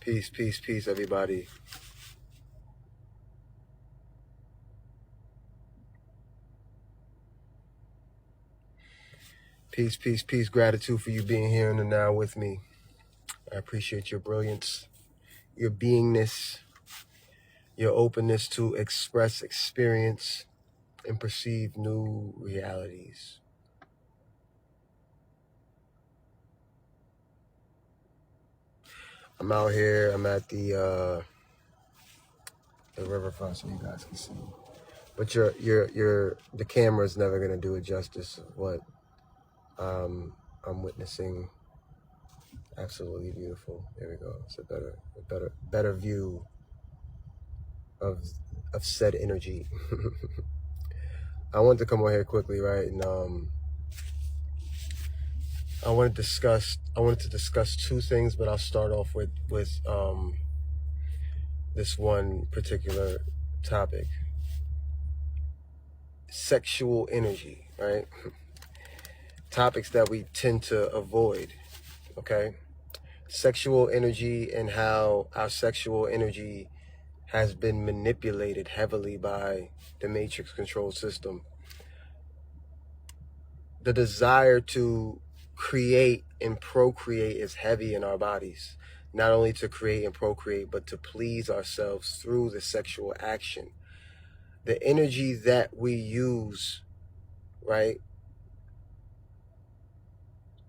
Peace, peace, peace, everybody. Peace, peace, peace. Gratitude for you being here in the now with me. I appreciate your brilliance, your beingness, your openness to express, experience, and perceive new realities. I'm out here. I'm at the riverfront, so you guys can see. But the camera's never gonna do it justice of what I'm witnessing. Absolutely beautiful. There we go. It's a better view of said energy. I wanted to come on here quickly, right? And I wanted to discuss two things, but I'll start off with this one particular topic. Sexual energy, right? Topics that we tend to avoid, okay? Sexual energy and how our sexual energy has been manipulated heavily by the matrix control system. The desire to create and procreate is heavy in our bodies. Not only to create and procreate, but to please ourselves through the sexual action. The energy that we use, right,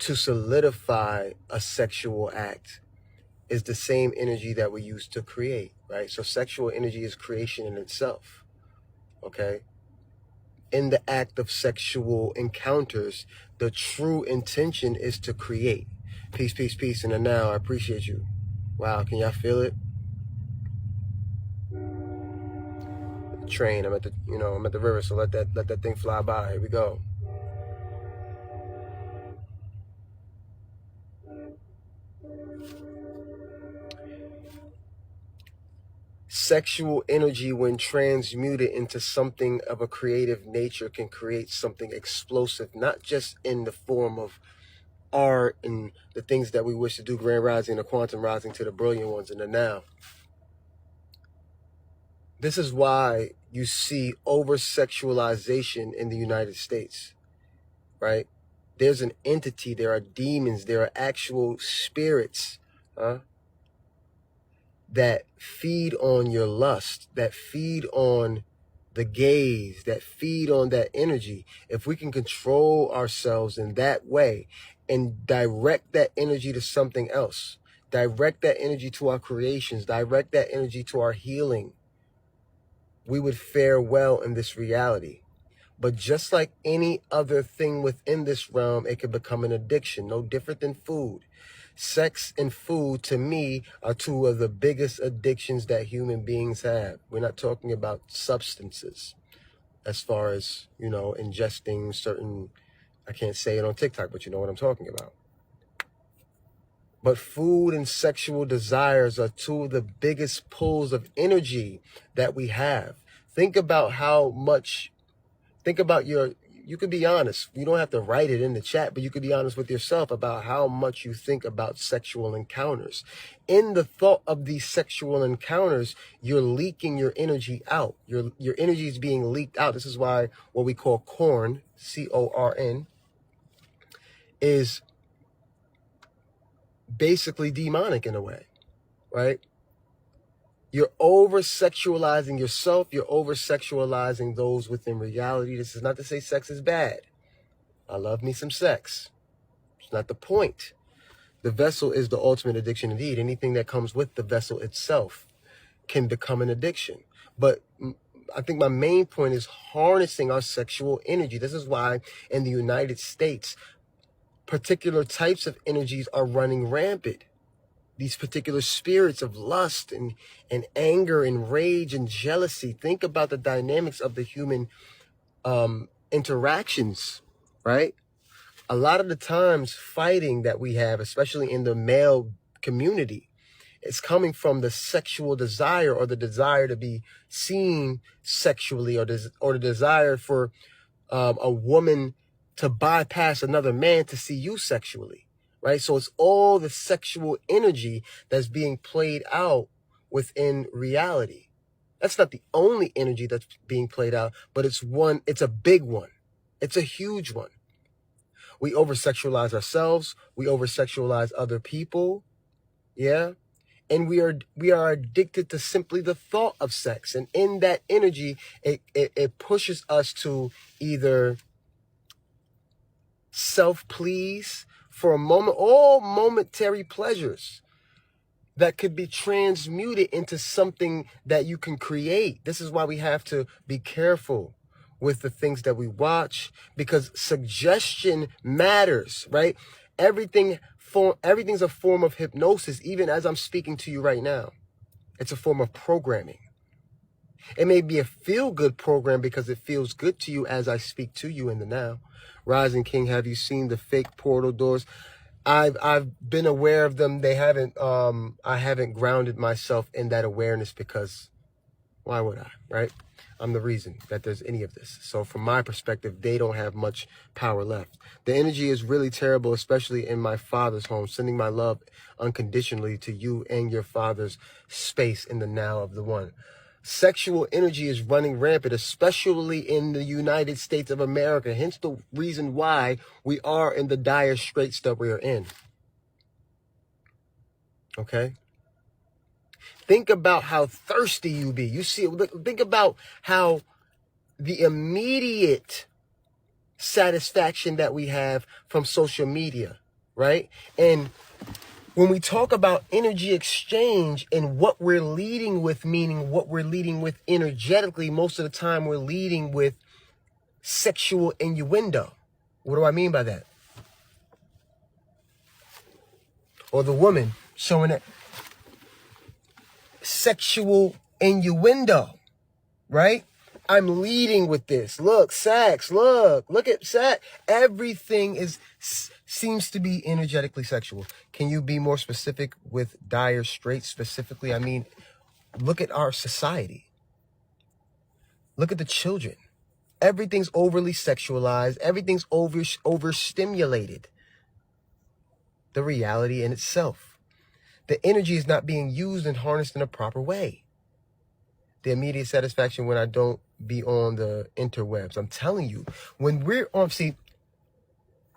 to solidify a sexual act is the same energy that we use to create, right? So sexual energy is creation in itself, okay? In the act of sexual encounters, the true intention is to create. Peace, peace, peace in the now. I appreciate you. Wow, can y'all feel it? Train. I'm at the river, so let that thing fly by. Here we go. Sexual energy, when transmuted into something of a creative nature, can create something explosive, not just in the form of art and the things that we wish to do, grand rising, the quantum rising to the brilliant ones in the now. This is why you see over-sexualization in the United States, right? There's an entity, there are demons, there are actual spirits, that feed on your lust, that feed on the gaze, that feed on that energy. If we can control ourselves in that way and direct that energy to something else, direct that energy to our creations, direct that energy to our healing, we would fare well in this reality. But just like any other thing within this realm, it could become an addiction, no different than food. Sex and food, to me, are two of the biggest addictions that human beings have. We're not talking about substances as far as, ingesting certain, I can't say it on TikTok, but you know what I'm talking about. But food and sexual desires are two of the biggest pulls of energy that we have. Think about you could be honest. You don't have to write it in the chat, but you could be honest with yourself about how much you think about sexual encounters. In the thought of these sexual encounters, you're leaking your energy out. Your energy is being leaked out. This is why what we call corn, C-O-R-N, is basically demonic in a way, right? You're over-sexualizing yourself. You're over-sexualizing those within reality. This is not to say sex is bad. I love me some sex. It's not the point. The vessel is the ultimate addiction indeed. Anything that comes with the vessel itself can become an addiction. But I think my main point is harnessing our sexual energy. This is why in the United States, particular types of energies are running rampant. These particular spirits of lust and anger and rage and jealousy. Think about the dynamics of the human interactions, right? A lot of the times fighting that we have, especially in the male community, it's coming from the sexual desire or the desire to be seen sexually or the desire for a woman to bypass another man to see you sexually. right? So it's all the sexual energy that's being played out within reality. That's not the only energy that's being played out, but it's a big one. It's a huge one. We over-sexualize ourselves. We over-sexualize other people. Yeah. And we are addicted to simply the thought of sex. And in that energy, it pushes us to either self-please for a moment, all momentary pleasures that could be transmuted into something that you can create. This is why we have to be careful with the things that we watch, because suggestion matters, right? Everything's a form of hypnosis. Even as I'm speaking to you right now, it's a form of programming. It may be a feel-good program because it feels good to you as I speak to you in the now. Rising King, have you seen the fake portal doors? I've been aware of them. They haven't I haven't grounded myself in that awareness, because why would I, right? I'm the reason that there's any of this. So from my perspective, they don't have much power left. The energy is really terrible, especially in my father's home. Sending my love unconditionally to you and your father's space in the now of the one. Sexual energy is running rampant, especially in the United States of America. Hence the reason why we are in the dire straits that we are in. Okay? Think about how thirsty you be. You see, think about how the immediate satisfaction that we have from social media, right? And when we talk about energy exchange and what we're leading with, meaning what we're leading with energetically, most of the time we're leading with sexual innuendo. What do I mean by that? Or the woman showing that sexual innuendo, right? I'm leading with this. Look, sex. Look at sex. Everything seems to be energetically sexual. Can you be more specific with dire straits specifically? I mean, look at our society. Look at the children. Everything's overly sexualized. Everything's overstimulated. The reality in itself. The energy is not being used and harnessed in a proper way. The immediate satisfaction when I don't be on the interwebs. I'm telling you, when we're on, see,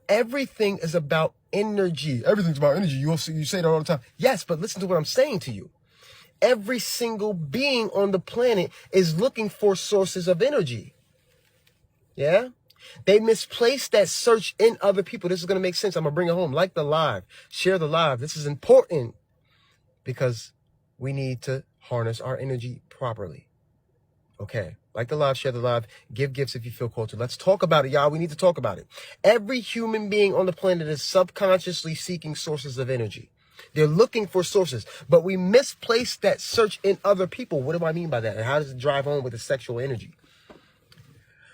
everything is about energy. Everything's about energy. You say that all the time. Yes, but listen to what I'm saying to you. Every single being on the planet is looking for sources of energy. Yeah? They misplaced that search in other people. This is going to make sense. I'm going to bring it home. Like the live. Share the live. This is important because we need to harness our energy properly. Okay. Like the live, share the live, give gifts if you feel called to. Let's talk about it, y'all. We need to talk about it. Every human being on the planet is subconsciously seeking sources of energy. They're looking for sources, but we misplace that search in other people. What do I mean by that? And how does it drive home with the sexual energy?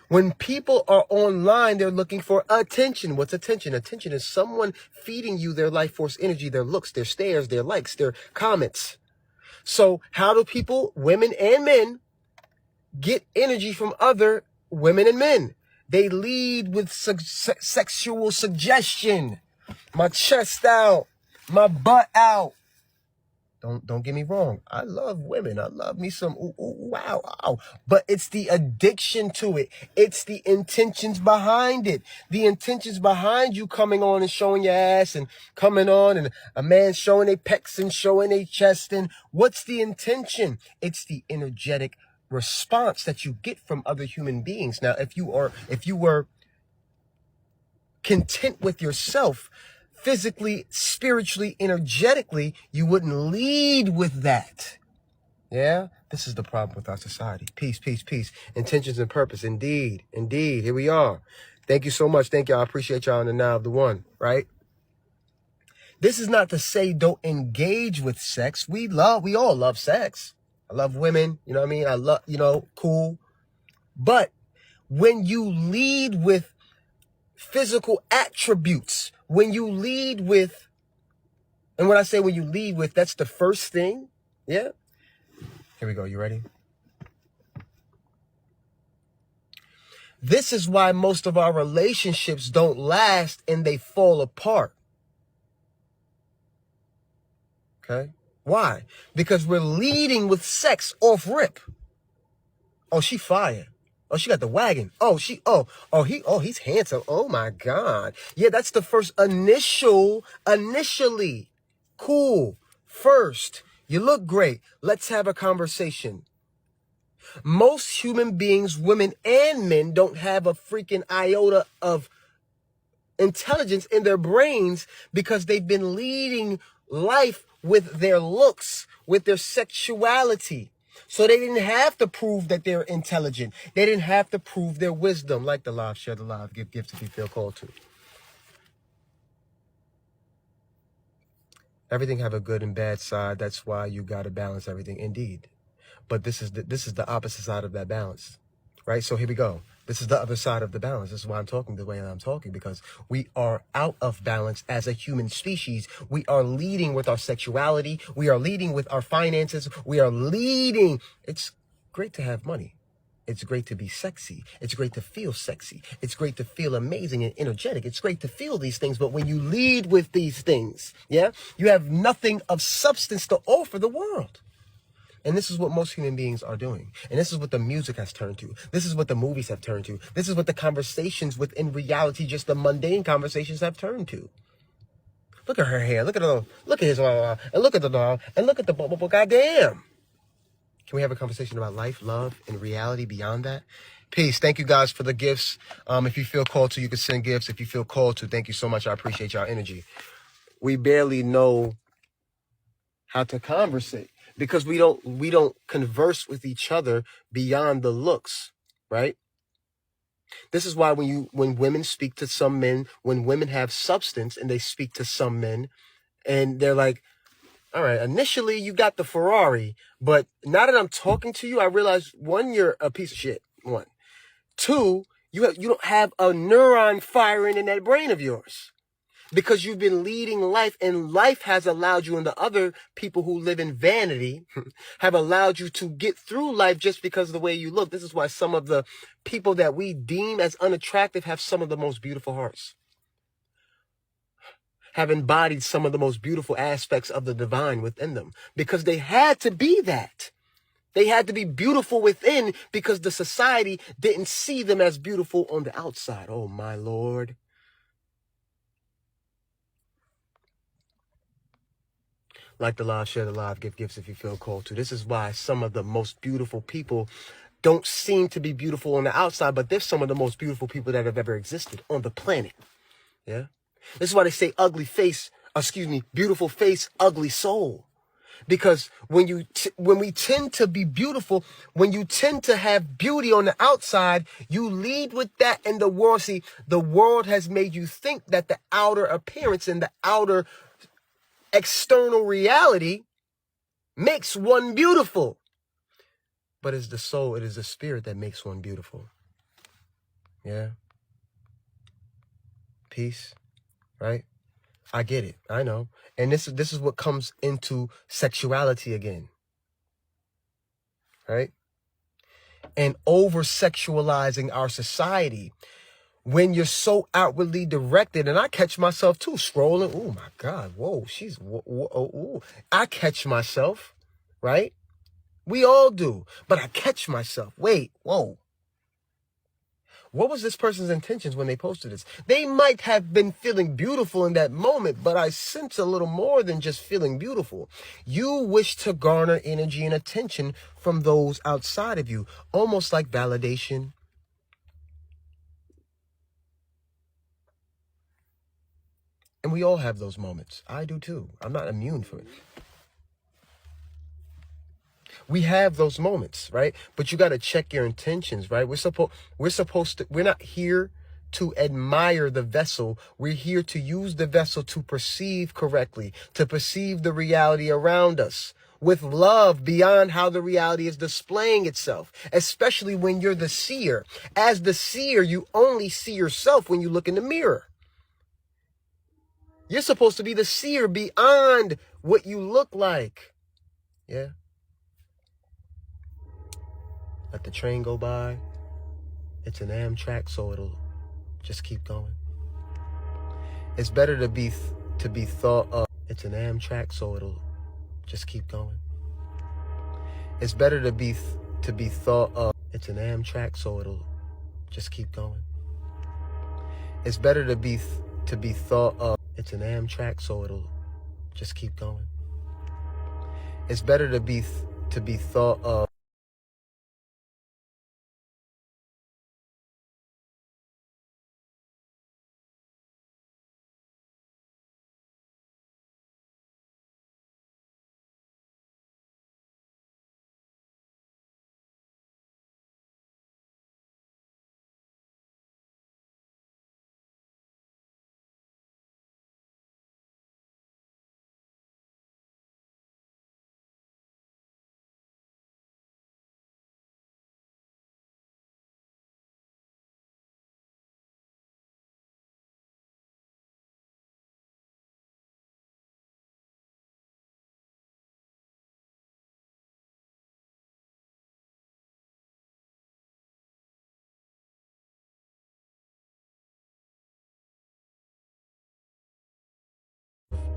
When people are online, they're looking for attention. What's attention? Attention is someone feeding you their life force energy, their looks, their stares, their likes, their comments. So how do people, women and men, get energy from other women and men? They lead with sexual suggestion. My chest out, my butt out. Don't get me wrong. I love women. I love me some ooh, ooh, wow, wow. But it's the addiction to it. It's the intentions behind it. The intentions behind you coming on and showing your ass and coming on and a man showing their pecs and showing their chest. And what's the intention? It's the energetic response that you get from other human beings. Now, if you were content with yourself, physically, spiritually, energetically, you wouldn't lead with that. Yeah? This is the problem with our society. Peace, peace, peace. Intentions and purpose. Indeed. Indeed. Here we are. Thank you so much. Thank y'all. I appreciate y'all in the now of the one, right? This is not to say don't engage with sex. We all love sex. I love women. You know what I mean? I love, cool. But when you lead with physical attributes, when you lead with, and when I say when you lead with, that's the first thing. Yeah. Here we go. You ready? This is why most of our relationships don't last and they fall apart. Okay? Why? Because we're leading with sex off rip. Oh, she fire. Oh, she got the wagon. Oh, he's handsome. Oh my God. Yeah, that's the first initially. Cool. First, you look great. Let's have a conversation. Most human beings, women and men, don't have a freaking iota of intelligence in their brains because they've been leading life with their looks, with their sexuality. So they didn't have to prove that they're intelligent. They didn't have to prove their wisdom. Like the live, share the live, give gifts if you feel called to. Everything have a good and bad side. That's why you got to balance everything. Indeed. But this is the opposite side of that balance. Right? So here we go. This is the other side of the balance. This is why I'm talking the way I'm talking, because we are out of balance as a human species. We are leading with our sexuality. We are leading with our finances. We are leading. It's great to have money. It's great to be sexy. It's great to feel sexy. It's great to feel amazing and energetic. It's great to feel these things. But when you lead with these things, yeah, you have nothing of substance to offer the world. And this is what most human beings are doing. And this is what the music has turned to. This is what the movies have turned to. This is what the conversations within reality, just the mundane conversations, have turned to. Look at her hair. Look at her. Look at his and look at the dog. And look at the bubble. Goddamn. Can we have a conversation about life, love, and reality beyond that? Peace. Thank you guys for the gifts. If you feel called to, you can send gifts. If you feel called to, thank you so much. I appreciate y'all energy. We barely know how to conversate, because we don't converse with each other beyond the looks, right? This is why when women speak to some men, when women have substance and they speak to some men, and they're like, all right, initially you got the Ferrari, but now that I'm talking to you, I realize, one, you're a piece of shit. One. Two, you don't have a neuron firing in that brain of yours. Because you've been leading life, and life has allowed you, and the other people who live in vanity have allowed you to get through life just because of the way you look. This is why some of the people that we deem as unattractive have some of the most beautiful hearts, have embodied some of the most beautiful aspects of the divine within them, because they had to be that. They had to be beautiful within because the society didn't see them as beautiful on the outside. Oh, my Lord. Like the live, share the live, give gifts if you feel called to. This is why some of the most beautiful people don't seem to be beautiful on the outside, but they're some of the most beautiful people that have ever existed on the planet. Yeah. This is why they say beautiful face, ugly soul. Because when we tend to be beautiful, when you tend to have beauty on the outside, you lead with that in the world. See, the world has made you think that the outer appearance and the outer external reality makes one beautiful. But it's the soul, it is the spirit that makes one beautiful. Yeah. Peace. Right? I get it. I know. And this is what comes into sexuality again. Right? And over-sexualizing our society. When you're so outwardly directed, and I catch myself too, scrolling. Oh my God, whoa, I catch myself, right? We all do, but I catch myself. Wait, whoa. What was this person's intentions when they posted this? They might have been feeling beautiful in that moment, but I sense a little more than just feeling beautiful. You wish to garner energy and attention from those outside of you, almost like validation. And we all have those moments. I do too. I'm not immune from it. We have those moments, right? But you got to check your intentions, right? We're not here to admire the vessel. We're here to use the vessel to perceive correctly, to perceive the reality around us with love beyond how the reality is displaying itself, especially when you're the seer. As the seer, you only see yourself when you look in the mirror. You're supposed to be the seer beyond what you look like. Yeah. Let the train go by. It's an Amtrak, so it'll just keep going. It's better to be thought of. It's an Amtrak, so it'll Just keep going. It's better to be thought of. It's an Amtrak, so it'll just keep going. It's better to be thought of. It's an Amtrak, so it'll just keep going. It's better to be thought of.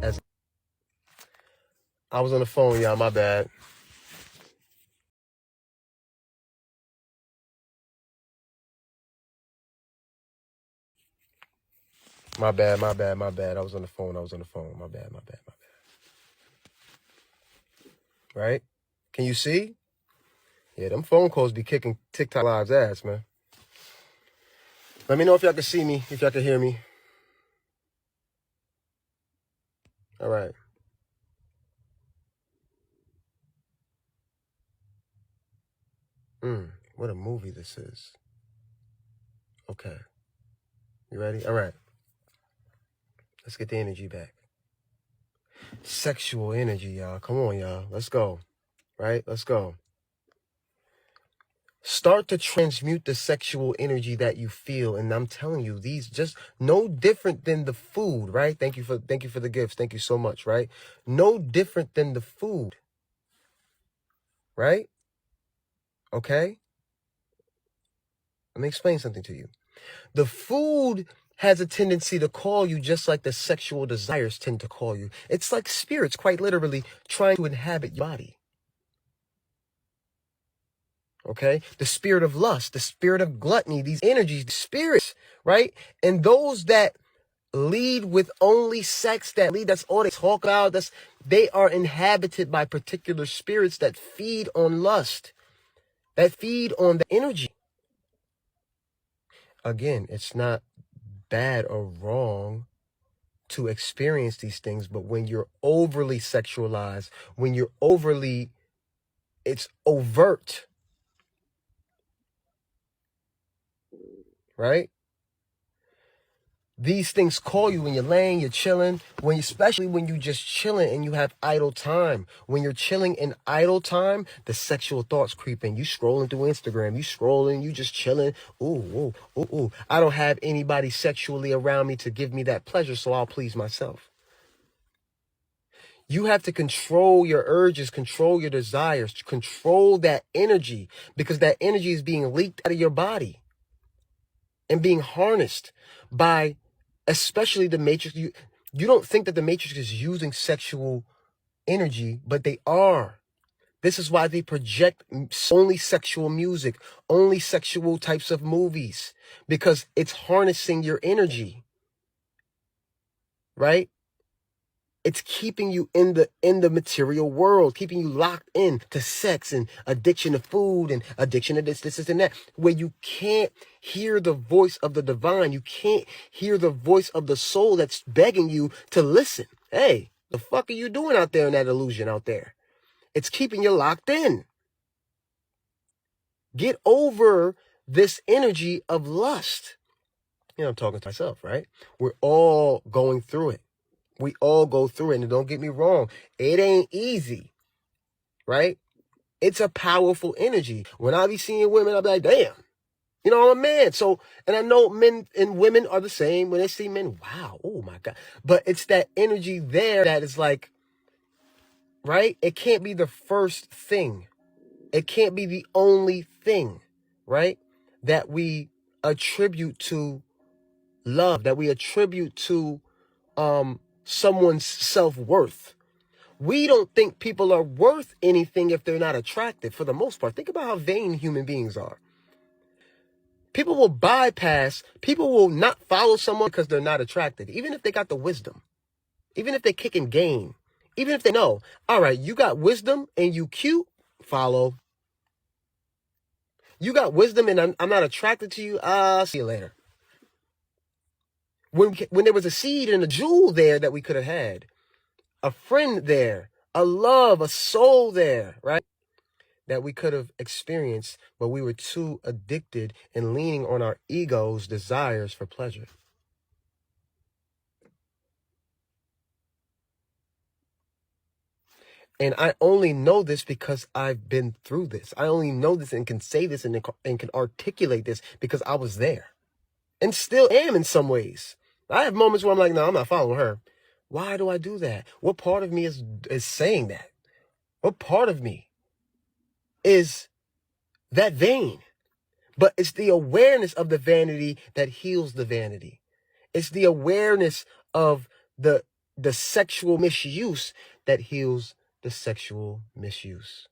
As I was on the phone, y'all. My bad. My bad. My bad. My bad. I was on the phone. My bad. My bad. My bad. Right? Can you see? Yeah, them phone calls be kicking TikTok Live's ass, man. Let me know if y'all can see me, if y'all can hear me. All right. What a movie this is. Okay. You ready? All right. Let's get the energy back. Sexual energy, y'all. Come on, y'all. Let's go. Right? Let's go. Start to transmute the sexual energy that you feel. And I'm telling you, these just no different than the food, right? Thank you for the gifts. Thank you so much, right? No different than the food. Right? Okay? Let me explain something to you. The food has a tendency to call you just like the sexual desires tend to call you. It's like spirits, quite literally, trying to inhabit your body. Okay? The spirit of lust, the spirit of gluttony, these energies, the spirits, right? And those that lead with only sex, that's all they talk about, they are inhabited by particular spirits that feed on lust, that feed on the energy. Again, it's not bad or wrong to experience these things, but when you're overly sexualized, when you're it's overt, right? These things call you when you're laying, you're chilling, especially when you just chilling and you have idle time. When you're chilling in idle time, the sexual thoughts creep in. You scrolling through Instagram, you just chilling. Ooh, ooh, ooh, ooh. I don't have anybody sexually around me to give me that pleasure, so I'll please myself. You have to control your urges, control your desires, control that energy, because that energy is being leaked out of your body and being harnessed by especially the matrix. You don't think that the matrix is using sexual energy, but they are. This is why they project only sexual music, only sexual types of movies, because it's harnessing your energy, right? It's keeping you in the material world, keeping you locked in to sex and addiction to food and addiction to this and that, where you can't hear the voice of the divine. You can't hear the voice of the soul that's begging you to listen. Hey, the fuck are you doing out there in that illusion out there? It's keeping you locked in. Get over this energy of lust. You know, I'm talking to myself, right? We're all going through it. We all go through it. And don't get me wrong, it ain't easy, right? It's a powerful energy. When I be seeing women, I be like, damn, you know, I'm a man. So, and I know men and women are the same. When they see men, wow, oh my God. But it's that energy there that is like, right? It can't be the first thing. It can't be the only thing, right? That we attribute to love, that we attribute to someone's self-worth. We don't think people are worth anything if they're not attractive, for the most part. Think about how vain human beings are. People will not follow someone because they're not attractive, even if they got the wisdom, even if they kick and game, even if they know, all right, you got wisdom and you cute, follow. You got wisdom and I'm not attracted to you, see you later. When there was a seed and a jewel there that we could have had, a friend there, a love, a soul there, right? That we could have experienced, but we were too addicted and leaning on our ego's desires for pleasure. And I only know this because I've been through this. I only know this and can say this and can articulate this because I was there and still am in some ways. I have moments where I'm like, no, I'm not following her. Why do I do that? What part of me is saying that? What part of me is that vain? But it's the awareness of the vanity that heals the vanity. It's the awareness of the sexual misuse that heals the sexual misuse.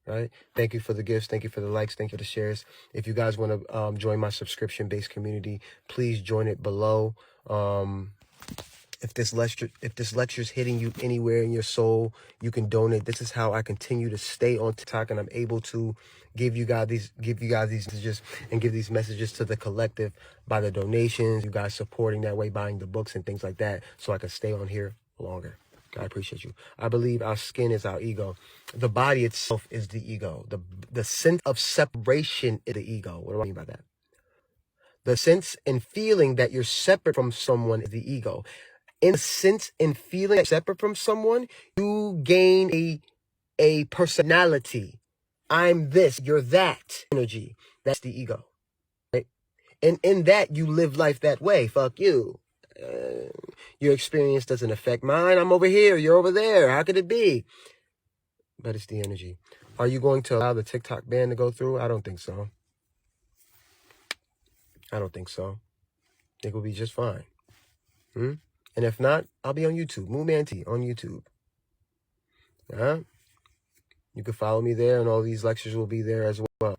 Right? Thank you for the gifts. Thank you for the likes. Thank you for the shares. If you guys want to join my subscription-based community, please join it below. If this lecture is hitting you anywhere in your soul, you can donate. This is how I continue to stay on TikTok, and I'm able to give you guys these messages and give these messages to the collective by the donations, you guys supporting that way, buying the books and things like that, so I can stay on here longer. I appreciate you. I believe our skin is our ego. The body itself is the ego. The sense of separation is the ego. What do I mean by that? The sense and feeling that you're separate from someone is the ego. In a sense and feeling separate from someone, you gain a personality. I'm this, you're that energy. That's the ego. Right? And in that, you live life that way. Fuck you. Your experience doesn't affect mine. I'm over here. You're over there. How could it be? But it's the energy. Are you going to allow the TikTok ban to go through? I don't think so. I don't think so. I think we'll be just fine. And if not, I'll be on YouTube. MoonManT on YouTube. You can follow me there, and all these lectures will be there as well.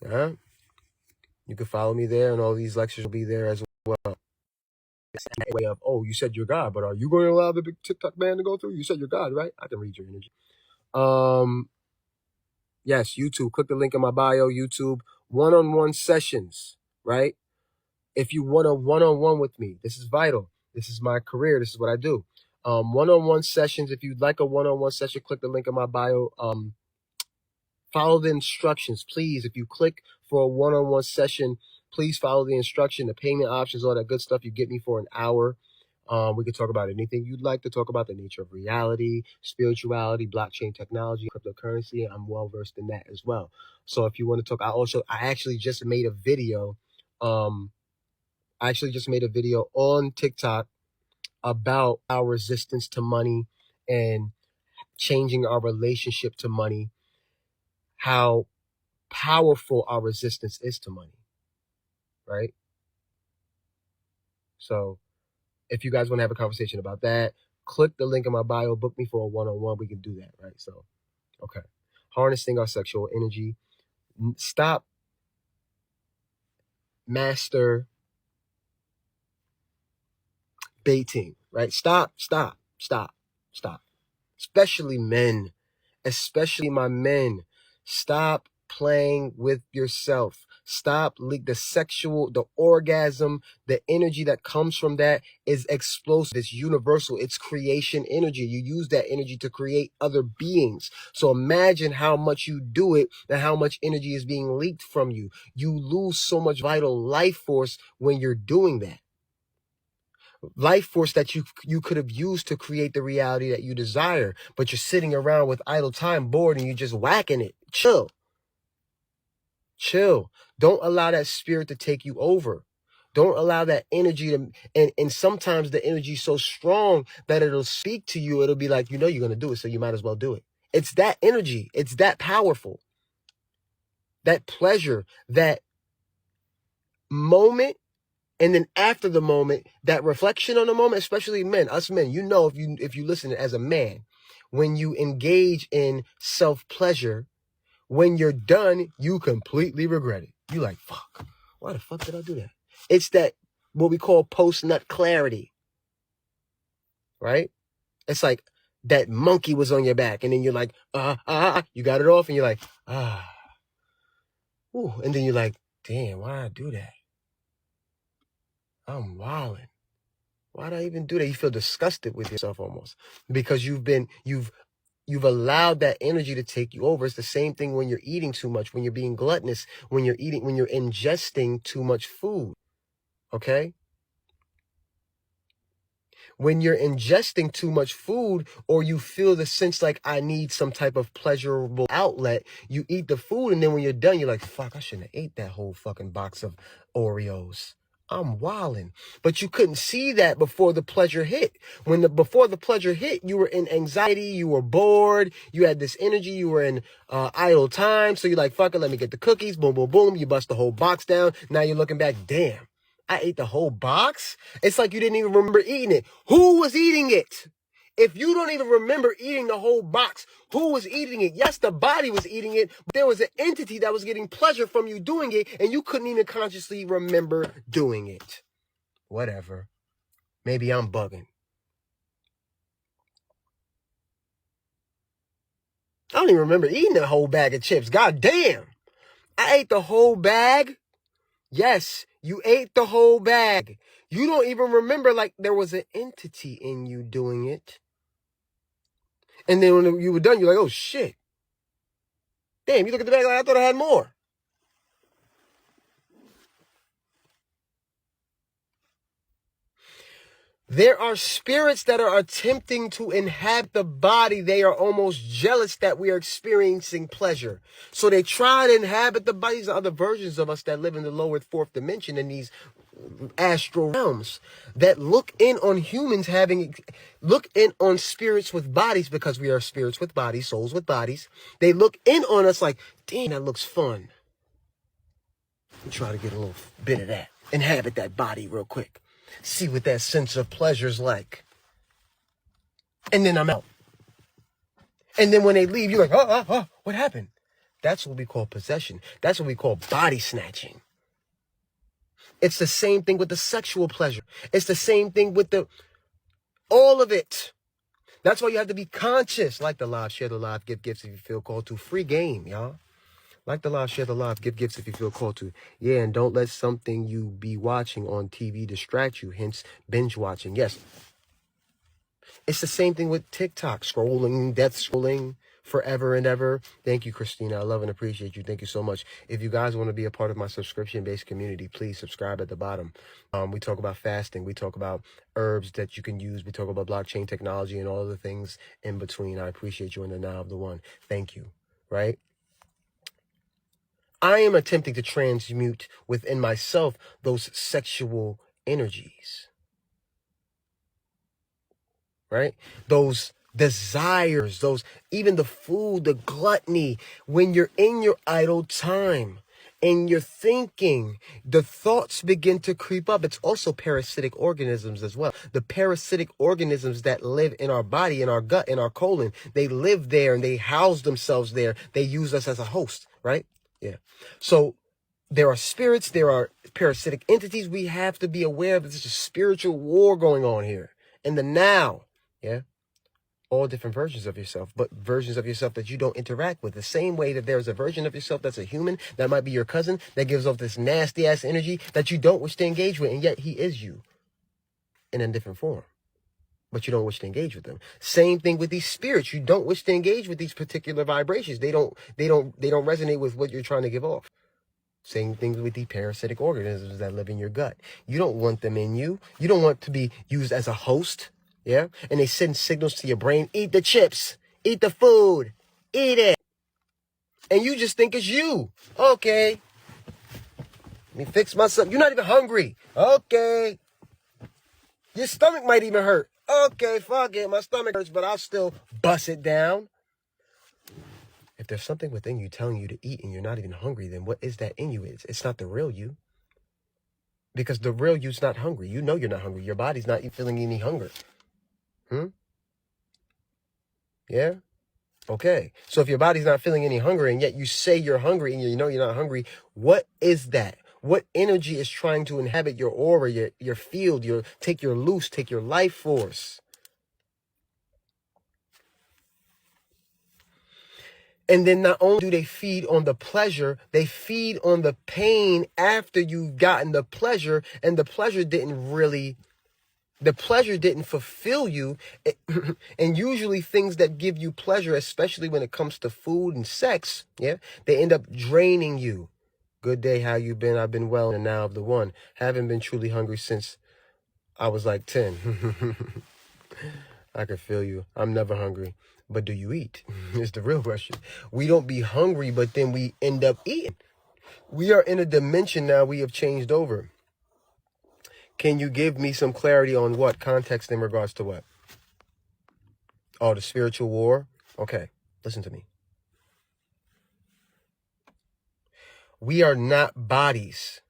You can follow me there, and all these lectures will be there as well. Way of, oh, you said you're God, but are you going to allow the big TikTok ban to go through? You said you're God, right? I can read your energy. Yes, YouTube. Click the link in my bio. YouTube one-on-one sessions, right? If you want a one-on-one with me, this is vital. This is my career. This is what I do. One-on-one sessions. If you'd like a one-on-one session, click the link in my bio. Follow the instructions, please. If you click for a one-on-one session, please follow the instruction, the payment options, all that good stuff. You get me for an hour. We can talk about anything you'd like to talk about, the nature of reality, spirituality, blockchain technology, cryptocurrency. I'm well versed in that as well. So if you want to talk, I actually just made a video. I actually just made a video on TikTok about our resistance to money and changing our relationship to money, how powerful our resistance is to money, right? So if you guys want to have a conversation about that, click the link in my bio, book me for a one-on-one. We can do that, right? So, okay. Harnessing our sexual energy. Stop master baiting, right? Stop. Especially men, especially my men. Stop playing with yourself. Stop the orgasm, the energy that comes from that is explosive. It's universal. It's creation energy. You use that energy to create other beings. So imagine how much you do it and how much energy is being leaked from you. You lose so much vital life force when you're doing that. Life force that you could have used to create the reality that you desire, but you're sitting around with idle time, bored, and you're just whacking it. Chill. Don't allow that spirit to take you over. Don't allow that energy to, and sometimes the energy is so strong that it'll speak to you. It'll be like, you know, you're going to do it, so you might as well do it. It's that energy. It's that powerful. That pleasure, that moment, and then after the moment, that reflection on the moment, especially men, us men, you know, if you listen as a man, when you engage in self-pleasure, when you're done, you completely regret it. You like, fuck, why the fuck did I do that? It's that, what we call post-nut clarity, right? It's like that monkey was on your back, and then you're like, you got it off, and you're like, ooh, and then you're like, damn, why did I do that? I'm wilding. Why did I even do that? You feel disgusted with yourself almost, because you've allowed that energy to take you over. It's the same thing when you're eating too much, when you're being gluttonous, when you're ingesting too much food. Okay? When you're ingesting too much food, or you feel the sense like, I need some type of pleasurable outlet, you eat the food, and then when you're done, you're like, fuck, I shouldn't have ate that whole fucking box of Oreos. I'm wilding. But you couldn't see that before the pleasure hit. Before the pleasure hit, you were in anxiety, you were bored, you had this energy, you were in idle time. So you're like, fuck it, let me get the cookies, boom, boom, boom. You bust the whole box down. Now you're looking back, damn, I ate the whole box? It's like you didn't even remember eating it. Who was eating it? If you don't even remember eating the whole box, who was eating it? Yes, the body was eating it, but there was an entity that was getting pleasure from you doing it, and you couldn't even consciously remember doing it. Whatever. Maybe I'm bugging. I don't even remember eating the whole bag of chips. God damn. I ate the whole bag. Yes, you ate the whole bag. You don't even remember like there was an entity in you doing it. And then when you were done, you're like, oh shit. Damn, you look at the bag like, I thought I had more. There are spirits that are attempting to inhabit the body. They are almost jealous that we are experiencing pleasure. So they try to inhabit the bodies of other versions of us that live in the lower fourth dimension, in these astral realms, that look in on humans look in on spirits with bodies, because we are spirits with bodies, souls with bodies. They look in on us like, damn, that looks fun. We try to get a little bit of that. Inhabit that body real quick. See what that sense of pleasure is like. And then I'm out. And then when they leave, you're like, what happened? That's what we call possession. That's what we call body snatching. It's the same thing with the sexual pleasure. It's the same thing with all of it. That's why you have to be conscious. Like the live, share the live, give gifts if you feel called to. Free game, y'all. Like the live, share the live, give gifts if you feel called to. Yeah, and don't let something you be watching on TV distract you, hence binge watching. Yes. It's the same thing with TikTok, scrolling, death scrolling forever and ever. Thank you, Christina. I love and appreciate you. Thank you so much. If you guys want to be a part of my subscription-based community, please subscribe at the bottom. We talk about fasting. We talk about herbs that you can use. We talk about blockchain technology and all of the things in between. I appreciate you in the now of the one. Thank you, right? I am attempting to transmute within myself those sexual energies, right? Those desires, even the food, the gluttony. When you're in your idle time and you're thinking, the thoughts begin to creep up. It's also parasitic organisms as well. The parasitic organisms that live in our body, in our gut, in our colon, they live there and they house themselves there. They use us as a host, right? Yeah. So there are spirits, there are parasitic entities. We have to be aware that there's a spiritual war going on here in the now. Yeah. All different versions of yourself, but versions of yourself that you don't interact with. The same way that there's a version of yourself that's a human, that might be your cousin, that gives off this nasty ass energy that you don't wish to engage with, and yet he is you in a different form. But you don't wish to engage with them. Same thing with these spirits. You don't wish to engage with these particular vibrations. They don't resonate with what you're trying to give off. Same thing with the parasitic organisms that live in your gut. You don't want them in you. You don't want to be used as a host. Yeah? And they send signals to your brain. Eat the chips. Eat the food. Eat it. And you just think it's you. Okay. Let me fix myself. You're not even hungry. Okay. Your stomach might even hurt. Okay, fuck it. My stomach hurts, but I'll still bust it down. If there's something within you telling you to eat and you're not even hungry, then what is that in you? It's not the real you. Because the real you's not hungry. You know you're not hungry. Your body's not feeling any hunger. Yeah? Okay. So if your body's not feeling any hunger and yet you say you're hungry and you know you're not hungry, what is that? What energy is trying to inhabit your aura, your field, take your life force? And then not only do they feed on the pleasure, they feed on the pain after you've gotten the pleasure, and the pleasure didn't fulfill you. And usually things that give you pleasure, especially when it comes to food and sex, yeah, they end up draining you. Good day, how you been? I've been well, and now of the one. Haven't been truly hungry since I was like 10. I can feel you. I'm never hungry. But do you eat? Is the real question. We don't be hungry, but then we end up eating. We are in a dimension now we have changed over. Can you give me some clarity on what? Context in regards to what? Oh, the spiritual war? Okay, listen to me. We are not bodies.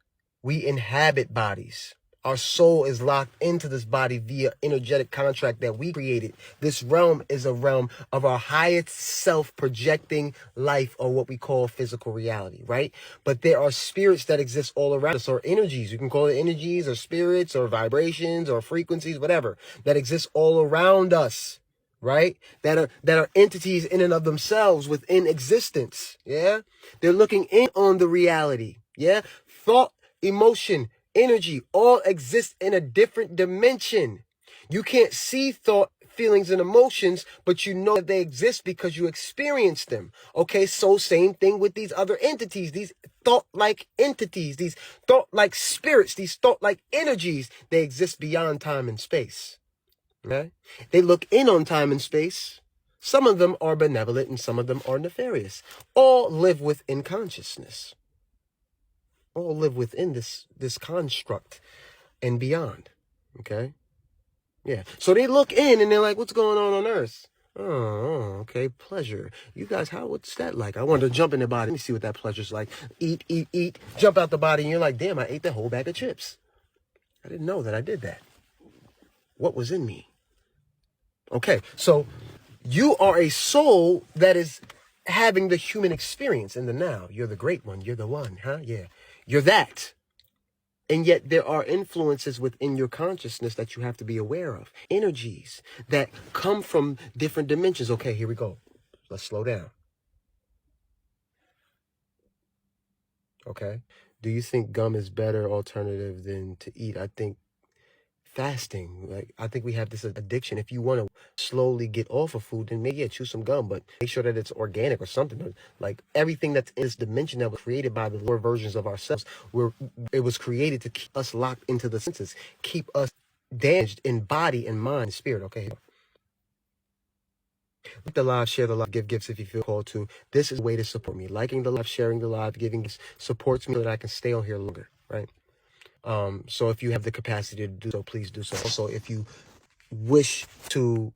We inhabit bodies. Our soul is locked into this body via energetic contract that we created. This realm is a realm of our highest self projecting life, or what we call physical reality, right? But there are spirits that exist all around us, or energies. You can call it energies or spirits or vibrations or frequencies, whatever, that exist all around us, right? That are entities in and of themselves within existence. Yeah. They're looking in on the reality. Yeah. Thought, emotion, energy all exist in a different dimension. You can't see thought, feelings, and emotions, but you know that they exist because you experience them. Okay, so same thing with these other entities, these thought-like entities, these thought-like spirits, these thought-like energies. They exist beyond time and space. Okay? They look in on time and space. Some of them are benevolent and some of them are nefarious. All live within consciousness. All live within this construct and beyond. Okay? Yeah. So they look in and they're like, what's going on Earth? Oh, okay. Pleasure. You guys, what's that like? I wanted to jump in the body. Let me see what that pleasure's like. Eat, eat, eat. Jump out the body and you're like, damn, I ate the whole bag of chips. I didn't know that I did that. What was in me? Okay. So you are a soul that is having the human experience in the now. You're the great one. You're the one, huh? Yeah. You're that. And yet there are influences within your consciousness that you have to be aware of. Energies that come from different dimensions. Okay, here we go. Let's slow down. Okay. Do you think gum is better alternative than to eat? I think fasting, I think we have this addiction. If you want to slowly get off of food, then maybe chew some gum, but make sure that it's organic or something. Like everything that's in this dimension that was created by the lower versions of ourselves, it was created to keep us locked into the senses, keep us damaged in body and mind and spirit. Okay. Like the live, share the live, give gifts if you feel called to. This is a way to support me. Liking the live, sharing the live, giving gifts supports me so that I can stay on here longer, right? So if you have the capacity to do so, please do so. Also, if you wish to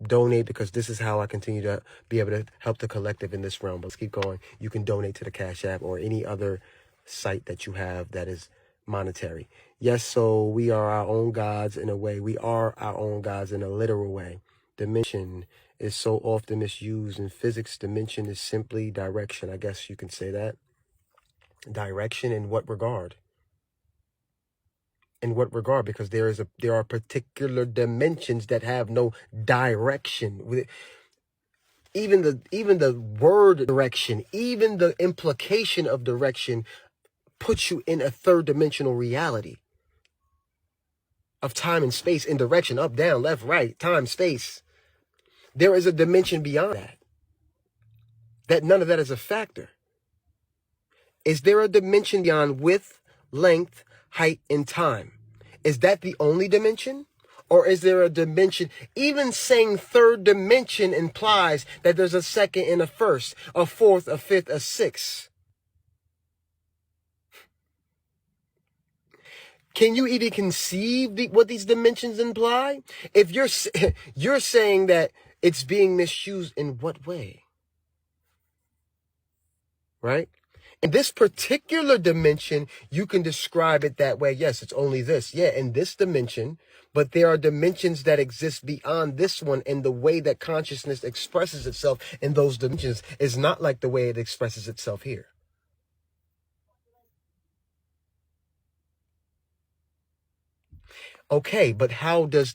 donate, because this is how I continue to be able to help the collective in this realm. But let's keep going. You can donate to the Cash App or any other site that you have that is monetary. Yes, so we are our own gods in a way. We are our own gods in a literal way. Dimension is so often misused in physics. Dimension is simply direction. I guess you can say that. Direction in what regard? In what regard? Because there are particular dimensions that have no direction. Even the word direction, even the implication of direction puts you in a third dimensional reality of time and space, in direction, up, down, left, right, time, space. There is a dimension beyond that none of that is a factor. Is there a dimension beyond width, length, height, and time? Is that the only dimension? Or is there a dimension? Even saying third dimension implies that there's a second and a first, a fourth, a fifth, a sixth. Can you even conceive what these dimensions imply? If you're saying that it's being misused in what way? Right? In this particular dimension, you can describe it that way. Yes, it's only this. Yeah, in this dimension, but there are dimensions that exist beyond this one, and the way that consciousness expresses itself in those dimensions is not like the way it expresses itself here. Okay, but how is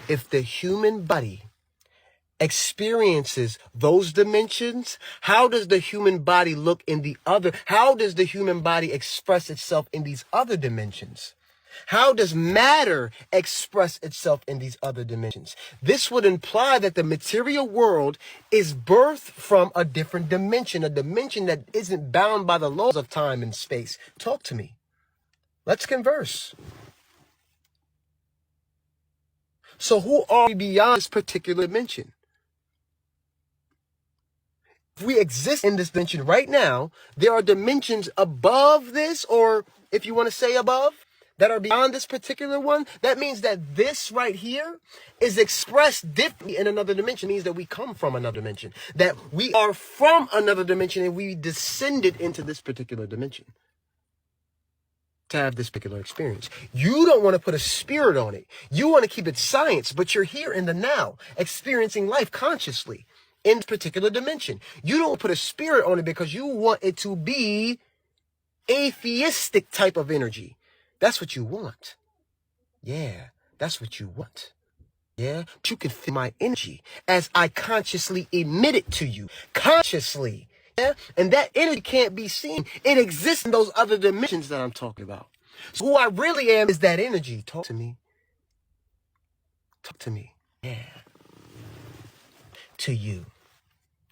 if the human body experiences those dimensions, how does the human body look in the other? How does the human body express itself in these other dimensions? How does matter express itself in these other dimensions? This would imply that the material world is birthed from a different dimension, a dimension that isn't bound by the laws of time and space. Talk to me. Let's converse. So who are we beyond this particular dimension? If we exist in this dimension right now, there are dimensions above this, or if you want to say above, that are beyond this particular one. That means that this right here is expressed differently in another dimension. It means that we come from another dimension, that we are from another dimension and we descended into this particular dimension to have this particular experience. You don't want to put a spirit on it. You want to keep it science, but you're here in the now, experiencing life consciously in this particular dimension. You don't put a spirit on it because you want it to be atheistic type of energy. That's what you want. Yeah, that's what you want. Yeah, but you can feel my energy as I consciously emit it to you. Consciously. Yeah, and that energy can't be seen. It exists in those other dimensions that I'm talking about. So who I really am is that energy. Talk to me. Talk to me. Yeah. To you.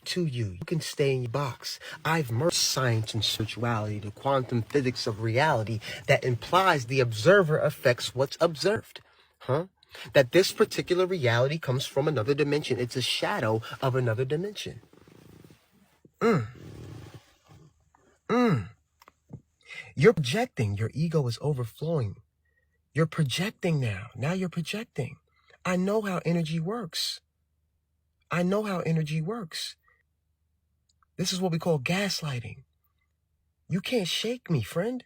To you. You can stay in your box. I've merged science and spirituality, the quantum physics of reality that implies the observer affects what's observed. Huh? That this particular reality comes from another dimension. It's a shadow of another dimension. You're projecting. Your ego is overflowing. You're projecting now. Now you're projecting. I know how energy works. I know how energy works. This is what we call gaslighting. You can't shake me, friend.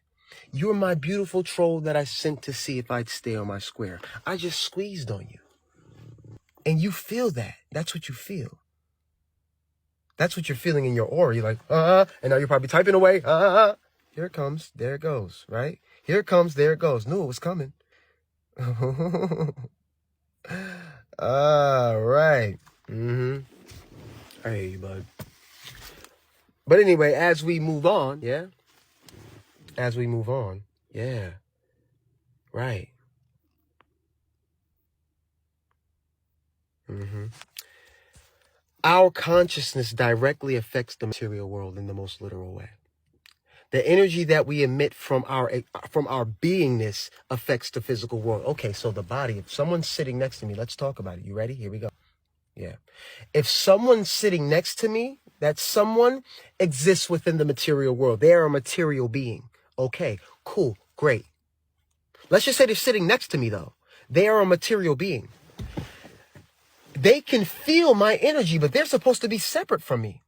You're my beautiful troll that I sent to see if I'd stay on my square. I just squeezed on you. And you feel that. That's what you feel. That's what you're feeling in your aura. You're like, and now you're probably typing away, Here it comes. There it goes, right? Here it comes. There it goes. Knew it was coming. All right. I hear you, bud. But anyway, as we move on, yeah? As we move on, yeah. Right. Our consciousness directly affects the material world in the most literal way. The energy that we emit from our beingness affects the physical world. Okay, so the body, if someone's sitting next to me, let's talk about it. You ready? Here we go. Yeah. If someone's sitting next to me, that someone exists within the material world. They are a material being. Okay, cool, great. Let's just say they're sitting next to me, though. They are a material being. They can feel my energy, but they're supposed to be separate from me.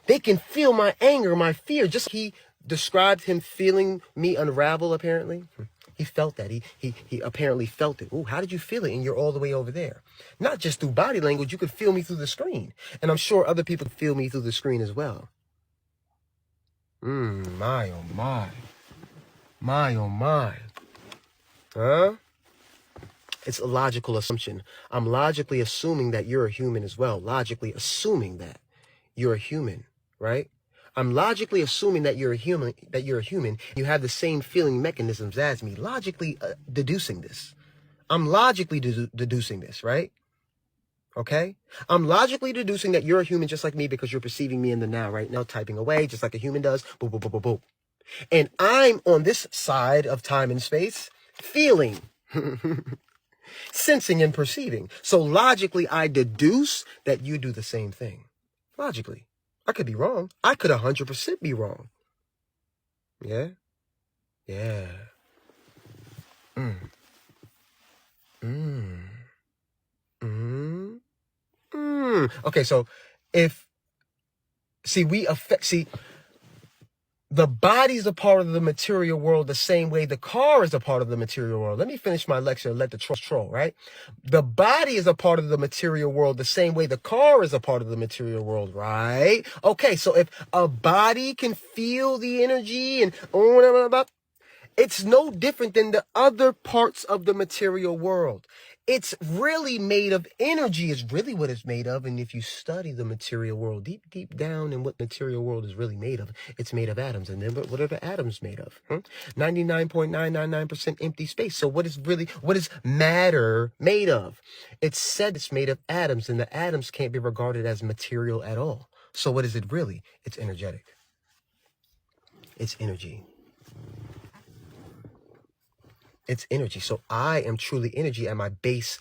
They can feel my anger, my fear. Just he described him feeling me unravel, apparently. He felt that. He apparently felt it. Ooh, how did you feel it? And you're all the way over there. Not just through body language. You could feel me through the screen. And I'm sure other people feel me through the screen as well. My, oh, my. My, oh, my. Huh? It's a logical assumption. I'm logically assuming that you're a human as well. Logically assuming that you're a human, right? I'm logically assuming that you're a human, You have the same feeling mechanisms as me. Logically deducing this. I'm logically deducing this, right? Okay? I'm logically deducing that you're a human just like me because you're perceiving me in the now, right now, typing away just like a human does. Boop, boop, boop, boop, boop. And I'm on this side of time and space, feeling, sensing and perceiving. So logically, I deduce that you do the same thing. Logically. I could be wrong. I could 100% be wrong. Yeah? Yeah. Mm. Mm. Mm. Mm. Okay, so the body's a part of the material world the same way the car is a part of the material world. Let me finish my lecture and let the troll, right? The body is a part of the material world the same way the car is a part of the material world, right? Okay, so if a body can feel the energy and it's no different than the other parts of the material world. It's really made of energy is really what it's made of. And if you study the material world deep down and what material world is really made of, it's made of atoms. And then what are the atoms made of? 99.999% empty space. So what is matter made of? It's said it's made of atoms, and the atoms can't be regarded as material at all. So what is it really? It's energetic. It's energy. It's energy. So I am truly energy, and my base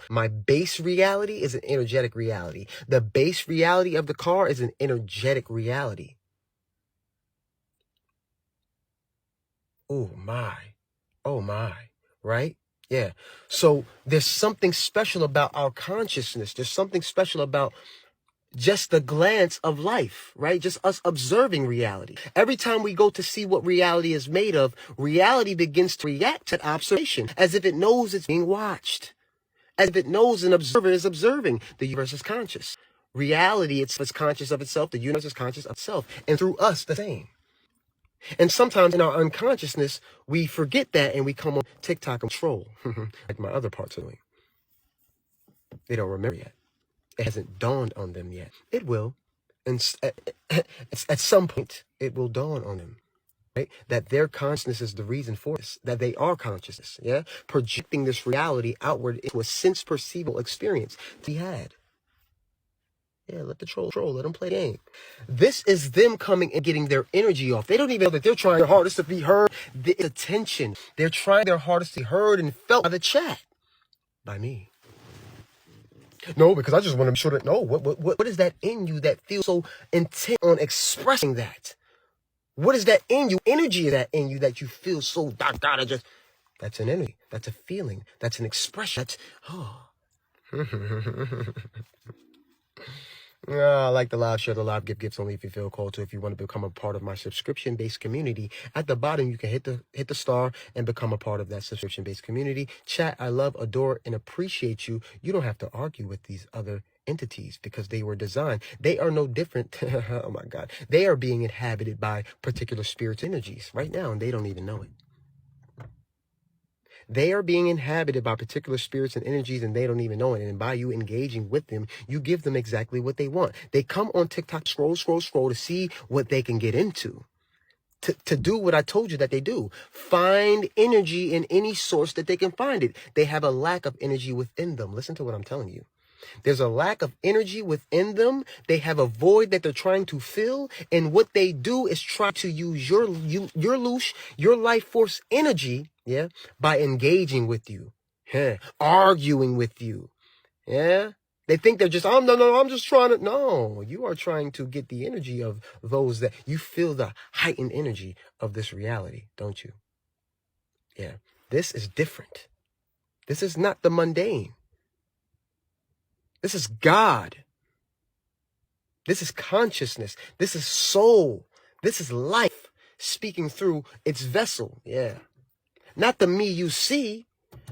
reality is an energetic reality. The base reality of the car is an energetic reality. Oh my, right? Yeah. So there's something special about our consciousness. There's something special about just the glance of life, right? Just us observing reality. Every time we go to see what reality is made of, reality begins to react to observation as if it knows it's being watched, as if it knows an observer is observing. The universe is conscious. Reality is conscious of itself. The universe is conscious of itself. And through us, the same. And sometimes in our unconsciousness, we forget that and we come on TikTok and troll, like my other parts are doing. They don't remember yet. It hasn't dawned on them yet. It will. And at some point, it will dawn on them, right? That their consciousness is the reason for this, that they are consciousness, yeah? Projecting this reality outward into a sense-perceivable experience to be had. Yeah, let the troll, let them play the game. This is them coming and getting their energy off. They don't even know that they're trying their hardest to be heard. The attention. They're trying their hardest to be heard and felt by the chat. By me. No, because I just want to be sure that, no, what is that in you that feels so intent on expressing that? What is that in you? Energy is that in you that you feel so, that's an energy. That's a feeling. That's an expression. That's, I like the live, share the live, give gifts only if you feel called to. If you want to become a part of my subscription-based community, at the bottom you can hit the star and become a part of that subscription-based community. Chat, I love, adore, and appreciate you. You don't have to argue with these other entities because they were designed. They are no different. Oh my God. They are being inhabited by particular spirits energies right now, and they don't even know it. They are being inhabited by particular spirits and energies, and they don't even know it. And by you engaging with them, you give them exactly what they want. They come on TikTok, scroll to see what they can get into. To do what I told you that they do. Find energy in any source that they can find it. They have a lack of energy within them. Listen to what I'm telling you. There's a lack of energy within them. They have a void that they're trying to fill. And what they do is try to use your life force energy, yeah, by engaging with you, arguing with you, yeah. They think they're just, no, I'm just trying to, no, you are trying to get the energy of those that you feel the heightened energy of this reality, don't you? Yeah. This is different. This is not the mundane. This is God. This is consciousness. This is soul. This is life speaking through its vessel. Yeah. Not the me you see.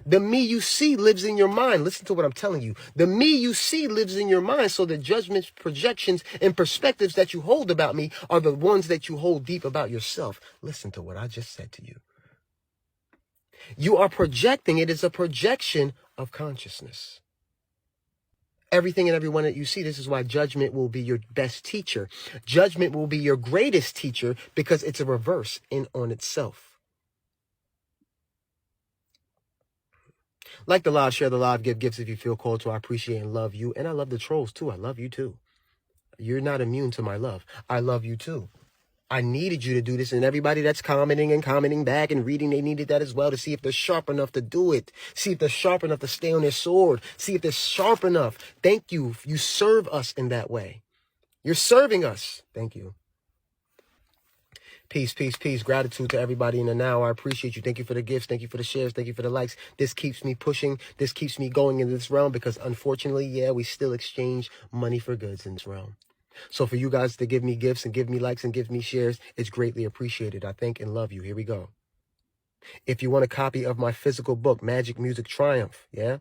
The me you see lives in your mind. Listen to what I'm telling you. The me you see lives in your mind. So the judgments, projections, and perspectives that you hold about me are the ones that you hold deep about yourself. Listen to what I just said to you. You are projecting. It is a projection of consciousness. Everything and everyone that you see, this is why judgment will be your best teacher. Judgment will be your greatest teacher because it's a reverse in on itself. Like the live, share the live, give gifts if you feel called to. I appreciate and love you. And I love the trolls too. I love you too. You're not immune to my love. I love you too. I needed you to do this, and everybody that's commenting back and reading, they needed that as well to see if they're sharp enough to do it. See if they're sharp enough to stay on their sword. See if they're sharp enough. Thank you. You serve us in that way. You're serving us. Thank you. Peace, peace, peace. Gratitude to everybody in the now. I appreciate you. Thank you for the gifts. Thank you for the shares. Thank you for the likes. This keeps me pushing. This keeps me going in this realm because unfortunately, yeah, we still exchange money for goods in this realm. So for you guys to give me gifts and give me likes and give me shares, it's greatly appreciated. I thank and love you. Here we go. If you want a copy of my physical book, Magic Music Triumph, yeah,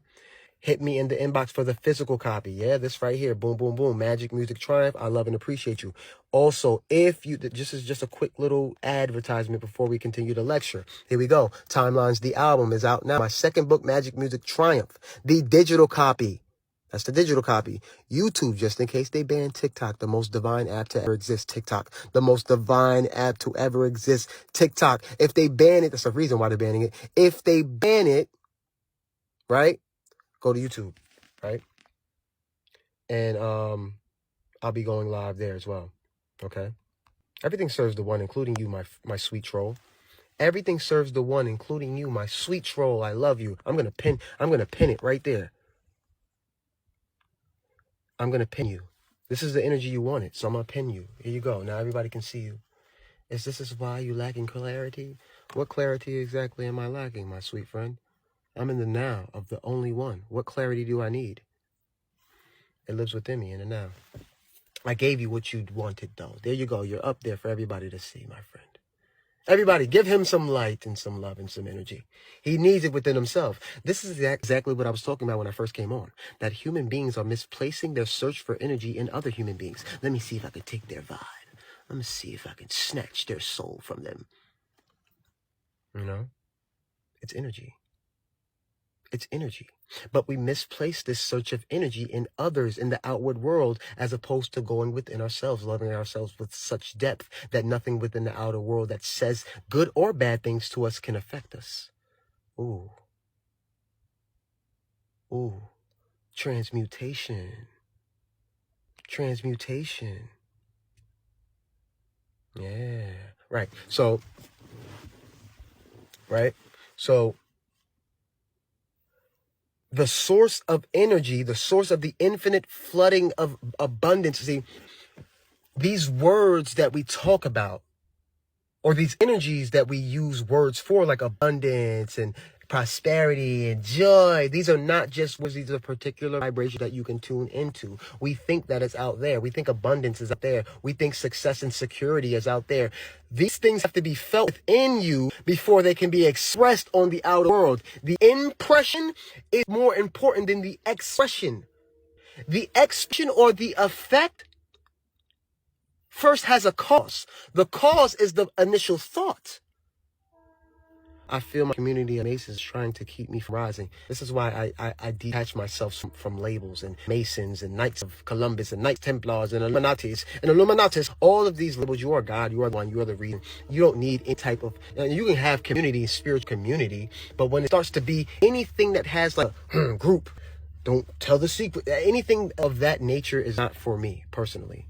hit me in the inbox for the physical copy. Yeah, this right here. Boom, boom, boom. Magic Music Triumph. I love and appreciate you. Also, if you, this is just a quick little advertisement before we continue the lecture. Here we go. Timelines, the album is out now. My second book, Magic Music Triumph, the digital copy. That's the digital copy. YouTube, just in case they ban TikTok, the most divine app to ever exist. TikTok, the most divine app to ever exist. TikTok. If they ban it, that's the reason why they're banning it. If they ban it, right? Go to YouTube, right? And I'll be going live there as well. Okay. Everything serves the one, including you, my sweet troll. Everything serves the one, including you, my sweet troll. I love you. I'm gonna pin it right there. I'm gonna pin you. This is the energy you wanted, so I'm gonna pin you. Here you go. Now everybody can see you. This is why you lacking clarity? What clarity exactly am I lacking, my sweet friend? I'm in the now of the only one. What clarity do I need? It lives within me in the now. I gave you what you wanted, though. There you go. You're up there for everybody to see, my friend. Everybody, give him some light and some love and some energy. He needs it within himself. This is exactly what I was talking about when I first came on. That human beings are misplacing their search for energy in other human beings. Let me see if I can take their vibe. Let me see if I can snatch their soul from them. You know? It's energy. It's energy. But we misplace this search of energy in others in the outward world as opposed to going within ourselves, loving ourselves with such depth that nothing within the outer world that says good or bad things to us can affect us. Ooh. Ooh. Transmutation. Transmutation. Yeah. Right. So, the source of energy, the source of the infinite flooding of abundance. See, these words that we talk about, or these energies that we use words for, like abundance and prosperity and joy, these are not just words. These are particular vibrations that you can tune into. We think that it's out there. We think abundance is out there. We think success and security is out there. These things have to be felt within you before they can be expressed on the outer world. The impression is more important than the expression. The expression or the effect first has a cause. The cause is the initial thought. I feel my community of Masons trying to keep me from rising. This is why I detach myself from labels and Masons and Knights of Columbus and Knights Templars and Illuminatis. All of these labels, you are God, you are the one, you are the reason. You don't need any type of, you can have community, spiritual community, but when it starts to be anything that has like a group, don't tell the secret, anything of that nature is not for me personally.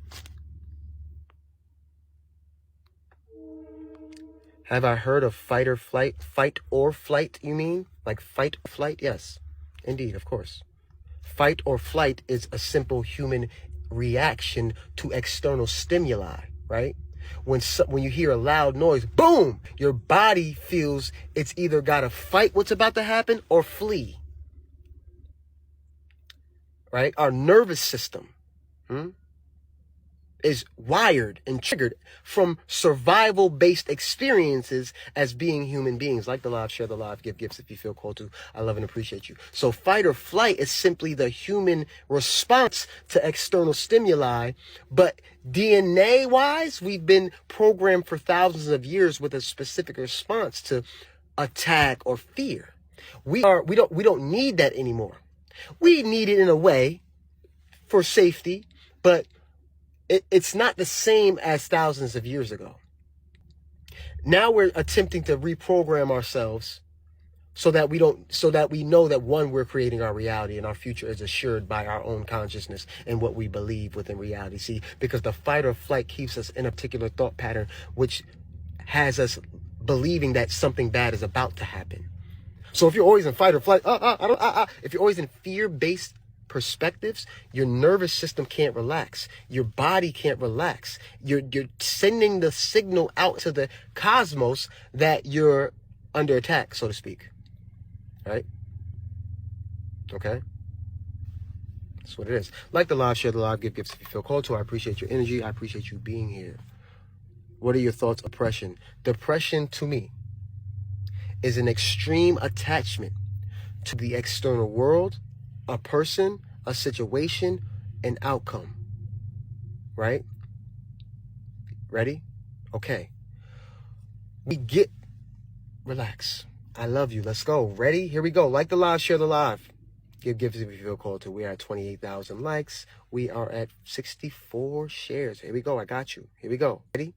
Have I heard of fight or flight, you mean? Like fight or flight? Yes, indeed, of course. Fight or flight is a simple human reaction to external stimuli, right? When you hear a loud noise, boom, your body feels it's either got to fight what's about to happen or flee, right? Our nervous system, is wired and triggered from survival-based experiences as being human beings. Like the live, share the live, give gifts if you feel called to. I love and appreciate you. So fight or flight is simply the human response to external stimuli. But DNA-wise, we've been programmed for thousands of years with a specific response to attack or fear. We don't need that anymore. We need it in a way for safety, but it's not the same as thousands of years ago. Now we're attempting to reprogram ourselves so that we know that one, we're creating our reality and our future is assured by our own consciousness and what we believe within reality. See, because the fight or flight keeps us in a particular thought pattern, which has us believing that something bad is about to happen. So if you're always in fight or flight, if you're always in fear-based perspectives, your nervous system can't relax. Your body can't relax. You're sending the signal out to the cosmos that you're under attack, so to speak. Right? Okay? That's what it is. Like the live, share the live, give gifts if you feel called to. I appreciate your energy. I appreciate you being here. What are your thoughts? Oppression. Depression, to me, is an extreme attachment to the external world, a person, a situation, an outcome. Right? Ready? Okay. Relax. I love you. Let's go. Ready? Here we go. Like the live, share the live. Give gifts if you feel called to. We are at 28,000 likes. We are at 64 shares. Here we go. I got you. Here we go. Ready?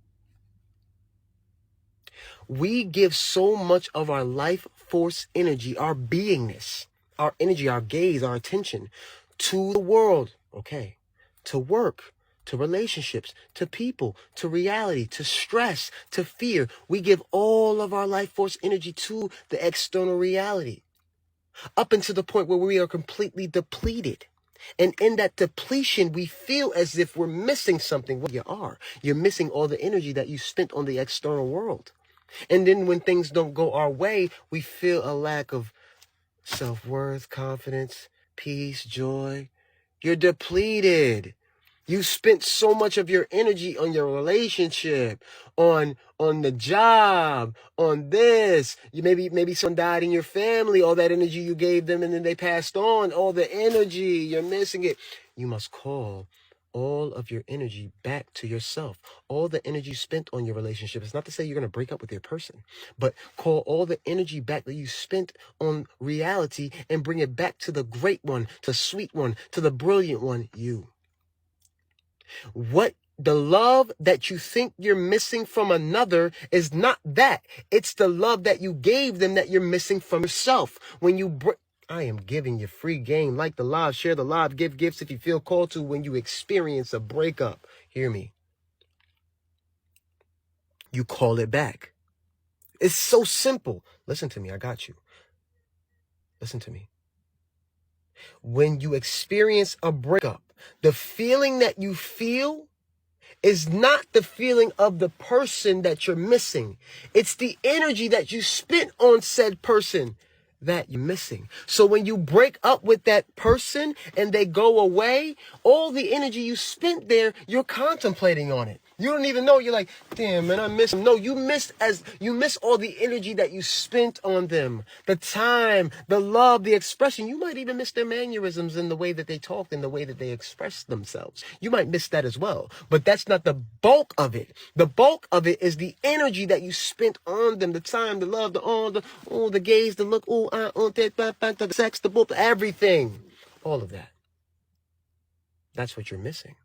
We give so much of our life force energy, our beingness, our energy, our gaze, our attention to the world. Okay. To work, to relationships, to people, to reality, to stress, to fear. We give all of our life force energy to the external reality, up until the point where we are completely depleted. And in that depletion, we feel as if we're missing something. Well, you are. You're missing all the energy that you spent on the external world. And then when things don't go our way, we feel a lack of self-worth, confidence, peace, joy. You're depleted. You spent so much of your energy on your relationship, on the job, on this. You maybe someone died in your family, all that energy you gave them and then they passed on, all the energy, you're missing it. You must call all of your energy back to yourself. All the energy spent on your relationship. It's not to say you're going to break up with your person, but call all the energy back that you spent on reality and bring it back to the great one, to the sweet one, to the brilliant one, you. What the love that you think you're missing from another is not that. It's the love that you gave them that you're missing from yourself. When you I am giving you free game. Like the live, share the live, give gifts if you feel called to. When you experience a breakup, hear me. You call it back. It's so simple. Listen to me. I got you. Listen to me. When you experience a breakup, the feeling that you feel is not the feeling of the person that you're missing. It's the energy that you spent on said person that you're missing. So when you break up with that person and they go away, all the energy you spent there, you're contemplating on it. You don't even know. You're like, damn, man, I miss them. No, you miss all the energy that you spent on them. The time, the love, the expression. You might even miss their mannerisms and the way that they talked and the way that they expressed themselves. You might miss that as well. But that's not the bulk of it. The bulk of it is the energy that you spent on them. The time, the love, the gaze, the look, the sex, the book, everything. All of that. That's what you're missing.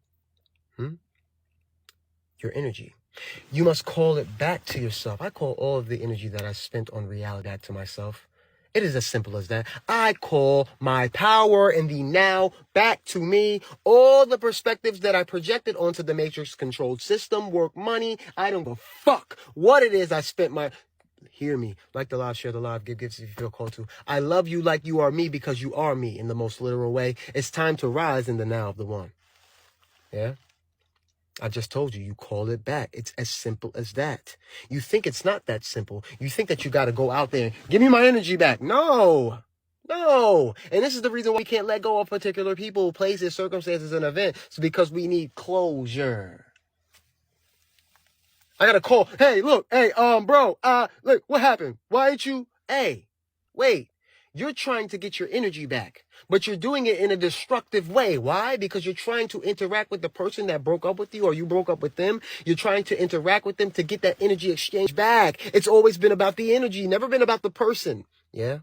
Your energy. You must call it back to yourself. I call all of the energy that I spent on reality back to myself. It is as simple as that. I call my power in the now back to me. All the perspectives that I projected onto the matrix controlled system, work, money. I don't give a fuck what it is I spent my... Hear me. Like the live, share the live, give gifts if you feel called to. I love you like you are me because you are me in the most literal way. It's time to rise in the now of the one. Yeah? I just told you, you call it back. It's as simple as that. You think it's not that simple. You think that you got to go out there and give me my energy back. No. And this is the reason why we can't let go of particular people, places, circumstances, and events. It's because we need closure. I got to call. Hey, look. Hey, bro. Look, what happened? Why ain't you? Hey, wait. You're trying to get your energy back, but you're doing it in a destructive way. Why? Because you're trying to interact with the person that broke up with you or you broke up with them. You're trying to interact with them to get that energy exchange back. It's always been about the energy, never been about the person. Yeah?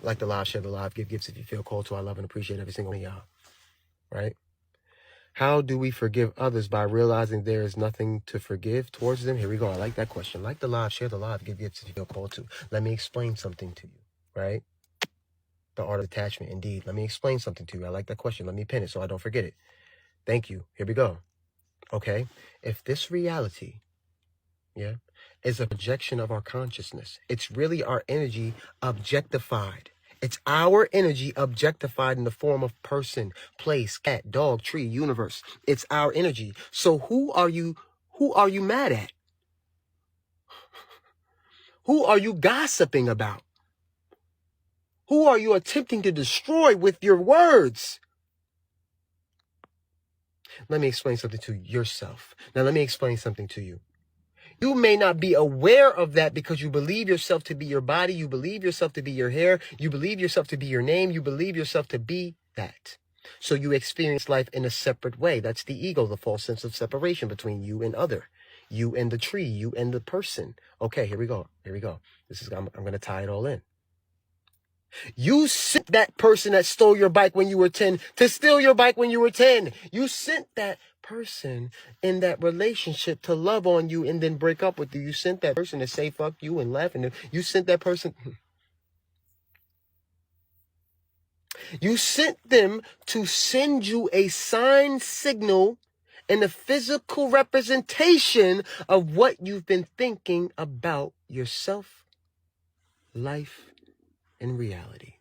Like the live, share the live, give gifts if you feel called to. I love and appreciate every single one of y'all. Right? How do we forgive others? By realizing there is nothing to forgive towards them? Here we go. I like that question. Like the live, share the live, give gifts if you feel called to. Let me explain something to you, right? The art of attachment, indeed. Let me explain something to you. I like that question. Let me pin it so I don't forget it. Thank you. Here we go. Okay. If this reality, yeah, is a projection of our consciousness, it's really our energy objectified. It's our energy objectified in the form of person, place, cat, dog, tree, universe. It's our energy. So who are you mad at? Who are you gossiping about? Who are you attempting to destroy with your words? Let me explain something to yourself. Now let me explain something to you. You may not be aware of that because you believe yourself to be your body. You believe yourself to be your hair. You believe yourself to be your name. You believe yourself to be that. So you experience life in a separate way. That's the ego, the false sense of separation between you and other. You and the tree, you and the person. Okay, here we go. Here we go. I'm going to tie it all in. You sent that person that stole your bike when you were 10 to steal your bike when you were 10. You sent that person in that relationship to love on you and then break up with you. You sent that person to say fuck you and laugh. And you sent that person. You sent them to send you a sign signal and a physical representation of what you've been thinking about yourself, life, and reality.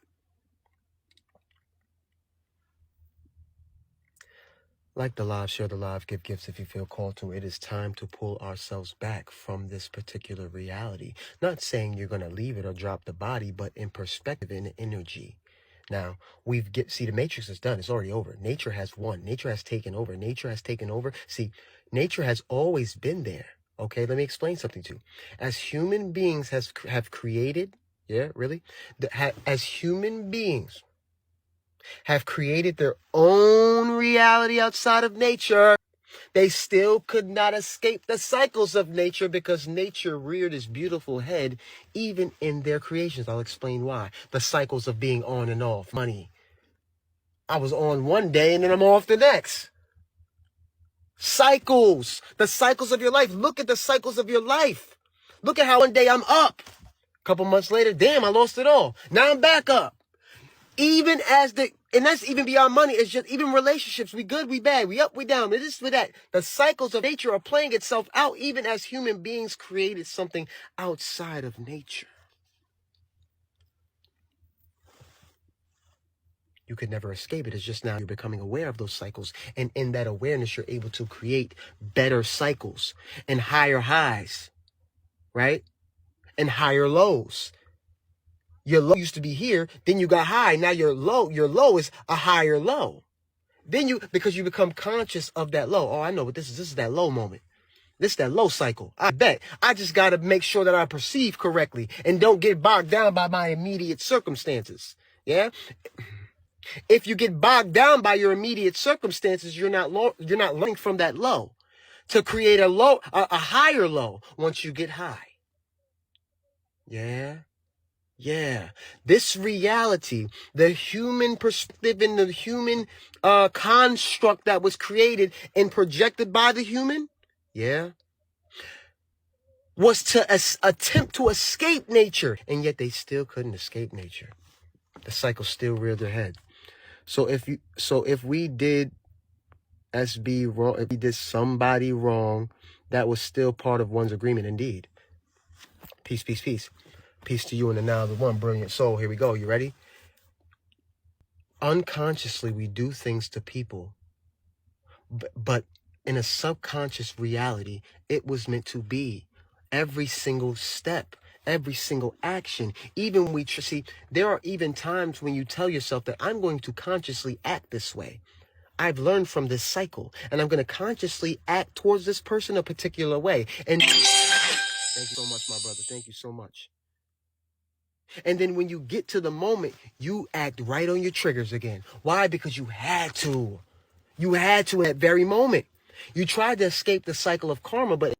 Like the live, share the live, give gifts if you feel called to. It is time to pull ourselves back from this particular reality. Not saying you're going to leave it or drop the body, but in perspective, in energy. Now, see, the matrix is done. It's already over. Nature has won. Nature has taken over. Nature has taken over. See, nature has always been there. Okay, let me explain something to you. As human beings have created, as human beings have created their own reality outside of nature, they still could not escape the cycles of nature because nature reared its beautiful head even in their creations. I'll explain why. The cycles of being on and off. Money. I was on one day and then I'm off the next. Cycles. The cycles of your life. Look at the cycles of your life. Look at how one day I'm up. A couple months later, damn, I lost it all. Now I'm back up. And that's even beyond money. It's just even relationships. We good, we bad, we up, we down, we this, we that. The cycles of nature are playing itself out even as human beings created something outside of nature. You could never escape it. It's just now you're becoming aware of those cycles. And in that awareness, you're able to create better cycles and higher highs, right? And higher lows. Your low used to be here, then you got high. Now your low is a higher low. Then because you become conscious of that low. Oh, I know what this is. This is that low moment. This is that low cycle. I bet. I just got to make sure that I perceive correctly and don't get bogged down by my immediate circumstances. Yeah? If you get bogged down by your immediate circumstances, you're not learning from that low to create a higher low once you get high. Yeah? Yeah, this reality, the human perspective and the human construct that was created and projected by the human, was to attempt to escape nature. And yet they still couldn't escape nature. The cycle still reared their head. So if we did SB wrong, if we did somebody wrong, that was still part of one's agreement indeed. Peace, peace, peace. Peace to you and the now the one brilliant soul. Here we go. You ready? Unconsciously, we do things to people, but in a subconscious reality, it was meant to be. Every single step, every single action, even when see, there are even times when you tell yourself that I'm going to consciously act this way. I've learned from this cycle, and I'm going to consciously act towards this person a particular way. And thank you so much, my brother. Thank you so much. And then when you get to the moment, you act right on your triggers again. Why? Because you had to. You had to at that very moment. You tried to escape the cycle of karma, but